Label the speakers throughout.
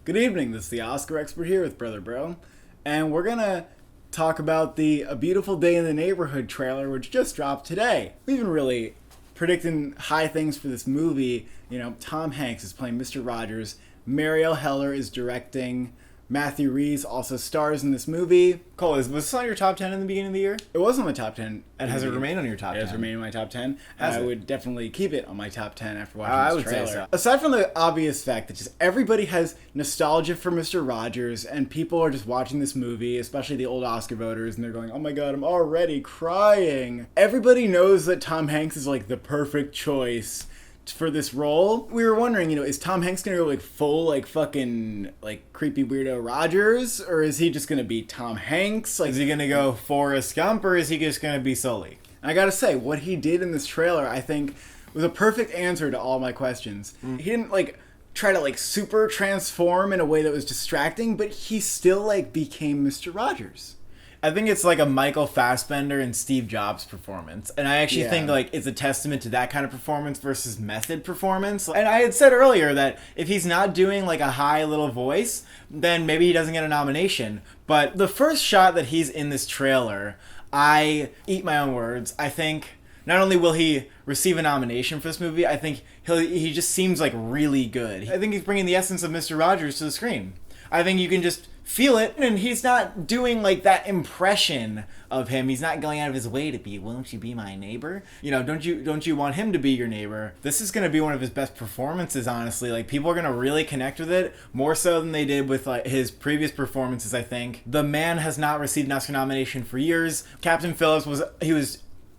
Speaker 1: Good evening, this is the Oscar expert here with Brother Bro, and we're gonna talk about the A Beautiful Day in the Neighborhood trailer, which just dropped today. We've been really predicting high things for this movie. You know, Tom Hanks is playing Mr. Rogers, Marielle Heller is directing, Matthew Rhys also stars in this movie.
Speaker 2: Cole, was this on your top 10 in the beginning of the year?
Speaker 1: It was on the top 10.
Speaker 2: And has it remained on your top 10?
Speaker 1: It has remained in my top 10.
Speaker 2: Has
Speaker 1: I
Speaker 2: it?
Speaker 1: would definitely keep it on my top 10 after watching
Speaker 2: I
Speaker 1: this
Speaker 2: would
Speaker 1: trailer.
Speaker 2: say so.
Speaker 1: Aside from the obvious fact that just everybody has nostalgia for Mr. Rogers, and people are just watching this movie, especially the old Oscar voters, and they're going, oh my god, I'm already crying. Everybody knows that Tom Hanks is like the perfect choice for this role. We were wondering, is Tom Hanks gonna go like full like fucking like creepy weirdo Rogers, or is he just gonna be Tom Hanks? Like,
Speaker 2: Is he going to go Forrest Gump, or is he just going to be Sully?
Speaker 1: and I gotta say, what he did in this trailer, I think, was a perfect answer to all my questions. He didn't like try to like super transform in a way that was distracting, but he still like became Mr. Rogers.
Speaker 2: I think it's like a Michael Fassbender and Steve Jobs performance. And I actually
Speaker 1: Yeah.
Speaker 2: think like it's a testament to that kind of performance versus method performance. And I had said earlier that if he's not doing like a high little voice, then maybe he doesn't get a nomination. But the first shot that he's in this trailer, I eat my own words. I think not only will he receive a nomination for this movie, I think he just seems like really good. I think he's bringing the essence of Mr. Rogers to the screen. I think you can just feel it, and he's not doing like that impression of him. He's not going out of his way to be, won't you be my neighbor? Don't you want him to be your neighbor? This is going to be one of his best performances, honestly. Like, people are going to really connect with it, more so than they did with like his previous performances, I think. The man has not received an Oscar nomination for years. Captain Phillips was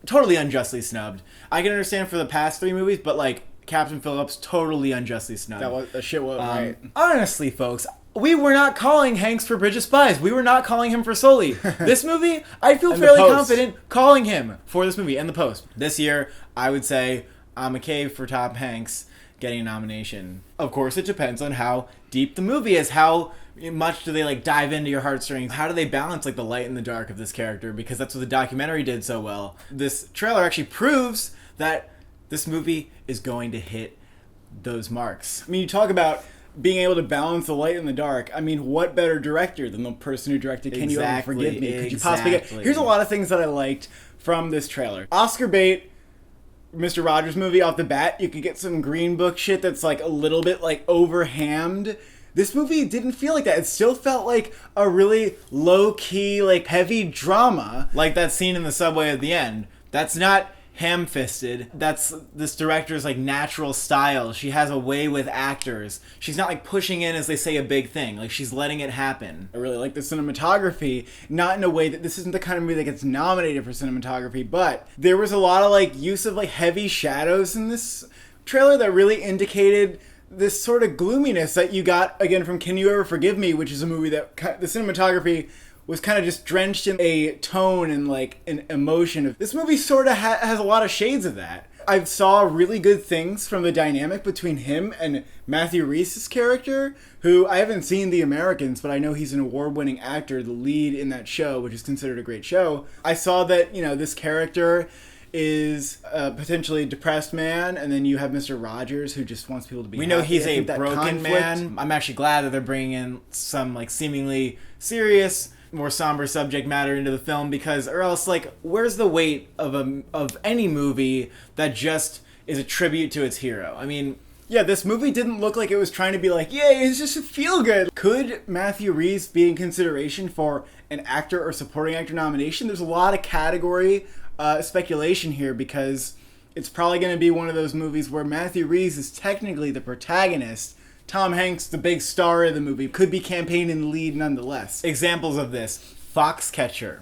Speaker 2: totally unjustly snubbed. I can understand for the past 3 movies, but like Captain Phillips totally unjustly snubbed.
Speaker 1: That shit was right.
Speaker 2: Honestly, folks, we were not calling Hanks for Bridge of Spies. We were not calling him for Sully. This movie, I feel
Speaker 1: And The
Speaker 2: fairly
Speaker 1: Post.
Speaker 2: confident calling him for this movie and The Post. This year, I would say I'm okay for Tom Hanks getting a nomination. Of course, it depends on how deep the movie is. How much do they like dive into your heartstrings? How do they balance like the light and the dark of this character? Because that's what the documentary did so well. This trailer actually proves that this movie is going to hit those marks.
Speaker 1: I mean, you talk about being able to balance the light and the dark. I mean, what better director than the person who directed Can You Ever Forgive Me? Could you possibly get...
Speaker 2: Exactly.
Speaker 1: Here's a lot of things that I liked from this trailer. Oscar bait, Mr. Rogers movie off the bat. You could get some Green Book shit that's like a little bit like overhammed. This movie didn't feel like that. It still felt like a really low-key, like heavy drama.
Speaker 2: Like that scene in the subway at the end. That's not ham-fisted. That's this director's like natural style. She has a way with actors. She's not like pushing in as they say a big thing. Like, she's letting it happen.
Speaker 1: I really like the cinematography, not in a way that this isn't the kind of movie that gets nominated for cinematography, but there was a lot of like use of like heavy shadows in this trailer that really indicated this sort of gloominess that you got again from Can You Ever Forgive Me, which is a movie that the cinematography was kind of just drenched in a tone and like an emotion. This movie sort of has a lot of shades of that. I saw really good things from the dynamic between him and Matthew Rhys' character, who I haven't seen The Americans, but I know he's an award-winning actor, the lead in that show, which is considered a great show. I saw that, this character is a potentially depressed man, and then you have Mr. Rogers, who just wants people to be
Speaker 2: We know
Speaker 1: happy.
Speaker 2: he's
Speaker 1: I
Speaker 2: a
Speaker 1: think that
Speaker 2: broken
Speaker 1: conflict-
Speaker 2: man. I'm actually glad that they're bringing in some like seemingly serious, more somber subject matter into the film, because or else like where's the weight of any movie that just is a tribute to its hero? I mean,
Speaker 1: Yeah, this movie didn't look like it was trying to be like, yay, it's just a feel good. Could Matthew Rhys be in consideration for an actor or supporting actor nomination? There's a lot of category speculation here, because it's probably going to be one of those movies where Matthew Rhys is technically the protagonist. Tom Hanks, the big star of the movie, could be campaigning the lead nonetheless.
Speaker 2: examples of this: Foxcatcher,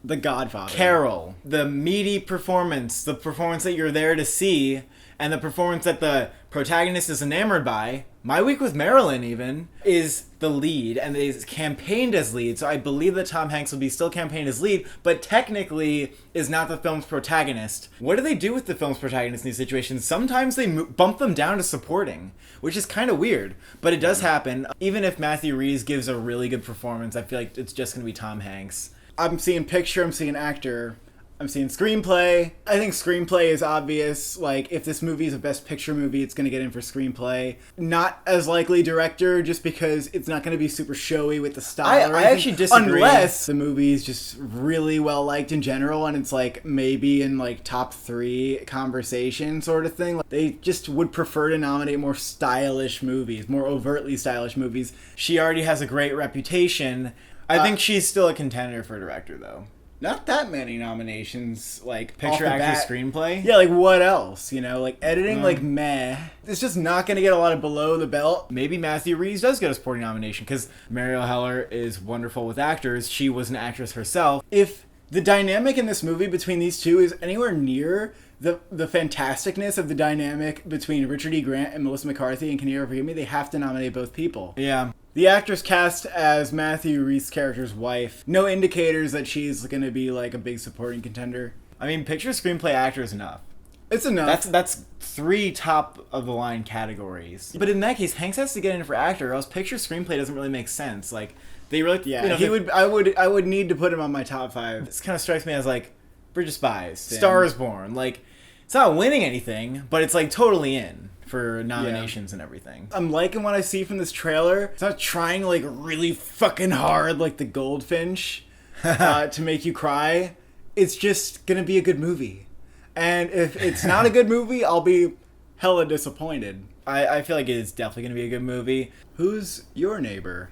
Speaker 1: The Godfather.
Speaker 2: Carol, the meaty performance, the performance that you're there to see, and the performance that the protagonist is enamored by. My Week with Marilyn even is the lead, and is campaigned as lead, so I believe that Tom Hanks will be still campaigned as lead, but technically is not the film's protagonist. What do they do with the film's protagonist in these situations? Sometimes they bump them down to supporting, which is kind of weird, but it does happen. Even if Matthew Rhys gives a really good performance, I feel like it's just going to be Tom Hanks.
Speaker 1: I'm seeing picture, I'm seeing actor. I'm seeing screenplay. I think screenplay is obvious. Like, if this movie is a Best Picture movie, it's going to get in for screenplay. Not as likely director, just because it's not going to be super showy with the style.
Speaker 2: I actually disagree.
Speaker 1: Unless the movie is just really well liked in general, and it's like maybe in like top 3 conversation sort of thing. They just would prefer to nominate more stylish movies, more overtly stylish movies.
Speaker 2: She already has a great reputation. I think she's still a contender for director, though.
Speaker 1: Not that many nominations, like
Speaker 2: Picture, actor, screenplay?
Speaker 1: Yeah, like what else? You know, like editing, like meh. It's just not going to get a lot of below the belt.
Speaker 2: Maybe Matthew Reeves does get a supporting nomination, because Mariel Heller is wonderful with actors. She was an actress herself.
Speaker 1: If the dynamic in this movie between these two is anywhere near the fantasticness of the dynamic between Richard E. Grant and Melissa McCarthy and Can You Ever Forgive Me, they have to nominate both people.
Speaker 2: Yeah.
Speaker 1: The actress cast as Matthew Reese's character's wife. No indicators that she's going to be like a big supporting contender.
Speaker 2: I mean, picture, screenplay, actor is enough.
Speaker 1: It's enough.
Speaker 2: That's 3 top of the line categories. But in that case, Hanks has to get in for actor, or else picture, screenplay doesn't really make sense. Like, they really,
Speaker 1: yeah, I would need to put him on my top 5.
Speaker 2: This kind of strikes me as like Bridge of Spies, Star is Born. Like, it's not winning anything, but it's like totally in for nominations and everything.
Speaker 1: I'm liking what I see from this trailer. It's not trying like really fucking hard like the Goldfinch to make you cry. It's just gonna be a good movie. And if it's not a good movie, I'll be hella disappointed.
Speaker 2: I feel like it is definitely gonna be a good movie.
Speaker 1: Who's your neighbor?